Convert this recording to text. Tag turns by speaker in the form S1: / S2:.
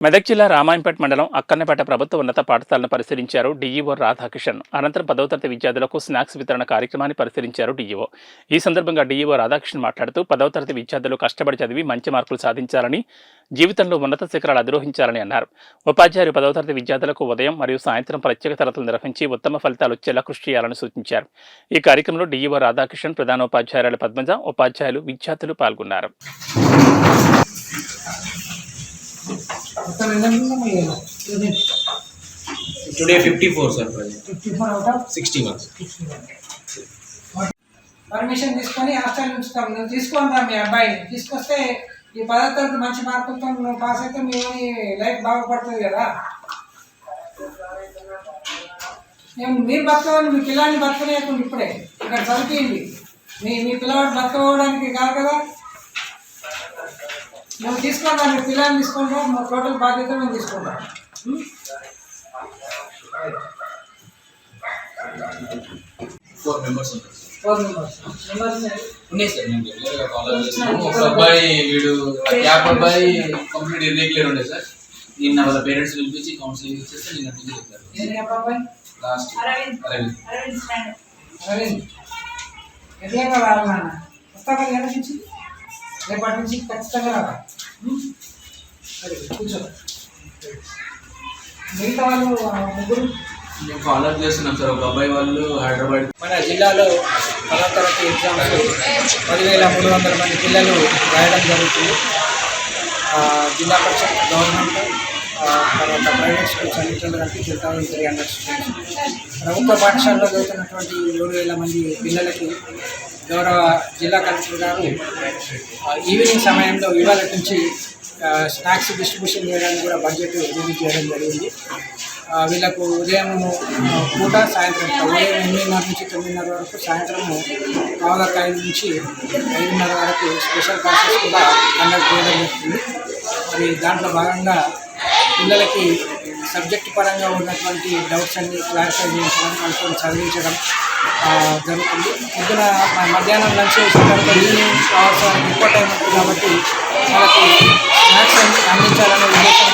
S1: మెదక్ జిల్లా రామాయంపేట మండలం అక్కన్నపేట ప్రభుత్వ ఉన్నత పాఠశాలను పరిశీలించారు డీఈఓ రాధాకిషన్. అనంతరం 10వ తరగతి విద్యార్థులకు స్నాక్స్ వితరణ కార్యక్రమాన్ని పరిశీలించారు డీఈఓ. ఈ సందర్భంగా డీఈఓ రాధాకిషన్ మాట్లాడుతూ 10వ తరగతి విద్యార్థులు కష్టపడి చదివి మంచి మార్కులు సాధించాలని, జీవితంలో ఉన్నత శిఖరాలు అధిరోహించాలని అన్నారు. ఉపాధ్యాయులు 10వ తరగతి విద్యార్థులకు ఉదయం మరియు సాయంత్రం ప్రత్యేక తరగతులు నిర్వహించి ఉత్తమ ఫలితాలు వచ్చేలా కృషి చేయాలని సూచించారు. ఈ కార్యక్రమంలో డీఈఓ రాధాకిషన్, ప్రధానోపాధ్యాయురాలు పద్మజ, ఉపాధ్యాయులు, విద్యార్థులు పాల్గొన్నారు.
S2: Today 54 sir present.
S3: 54 out of
S2: 60 marks.
S3: Permission తీసుకొని హాస్టల్ ఉంచుతాం. నువ్వు తీసుకొని రా మీ అబ్బాయిని తీసుకొస్తే ఈ 10వ తరగతి మంచి మార్కులతో నువ్వు పాస్ అయితే మీ లైఫ్ బాగుపడుతుంది కదా. మీరు బతకవాలి, మీ పిల్లాన్ని బతకలేకుండా ఇప్పుడే ఇక్కడ చదివింది. మీ పిల్లవాడు బతకపోవడానికి కాదు కదా. నువ్వు తీసుకుంటా, మీ పిల్లల్ని తీసుకుంటాం, మా టోటల్ బాధ్యత మేము తీసుకుంటాం.
S2: 4 members ఉంటారు.
S3: 4 members
S2: ఉన్నాయి సార్. నేను రెగ్యులర్గా ఫాలో చేస్తాను. ఒక అబ్బాయి వీడు క్యాప్ అబ్బాయి కంప్లీట్ ఇర్రెగ్యులర్ ఉండే సార్. నిన్న వాళ్ళ పేరెంట్స్ పిలిపించి కౌన్సిలింగ్ ఇచ్చేస్తే నిన్న నుంచి చెప్పారు. లాస్ట్
S3: అరవింద్ ఎట్లా రావాలన్నా వస్తావా? ఎక్కడి నుంచి? రేపటి నుంచి ఖచ్చితంగా రావాలి. కూర్చో. మిగతా వాళ్ళు ముగ్గురు
S2: మేము ఫాలో అప్ చేస్తున్నాం సార్. ఒక అబ్బాయి వాళ్ళు హైదరాబాద్.
S3: మన జిల్లాలో 10వ తరగతి ఎగ్జామ్స్ 10,300 మంది పిల్లలు రాయడం జరుగుతుంది. జిల్లా పరిషత్, గవర్నమెంట్, తర్వాత ప్రైవేట్ స్కూల్స్ అన్నింటిలో కలిపి 10,300 స్టూడెంట్స్. ప్రభుత్వ పాఠశాలలో చదువుతున్నటువంటి 7,000 మంది పిల్లలకి గౌరవ జిల్లా కలెక్టర్ గారు ఈవినింగ్ సమయంలో ఇవాళ నుంచి స్నాక్స్ డిస్ట్రిబ్యూషన్ చేయడానికి కూడా బడ్జెట్ రిలీజ్ చేయడం జరిగింది. వీళ్ళకు ఉదయం పూట, సాయంత్రం ఉదయం 8:30 నుంచి 9:30 వరకు, సాయంత్రం 4:05 నుంచి 5:30 వరకు స్పెషల్ క్లాసెస్ కూడా కండక్ట్ చేయడం జరుగుతుంది. మరి దాంట్లో భాగంగా పిల్లలకి సబ్జెక్ట్ పరంగా ఉన్నటువంటి డౌట్స్ అన్ని క్లారిఫై చేయించడం, వాళ్ళతో చదివించడం జరుగుతుంది. పొద్దున మధ్యాహ్నం లంచ్ చేసిన తర్వాత ఈవినింగ్ అవర్స్ ఎక్కువ టైం ఉంటుంది కాబట్టి వాళ్ళకి స్నాక్స్ అందించాలనే ఉద్దేశంతో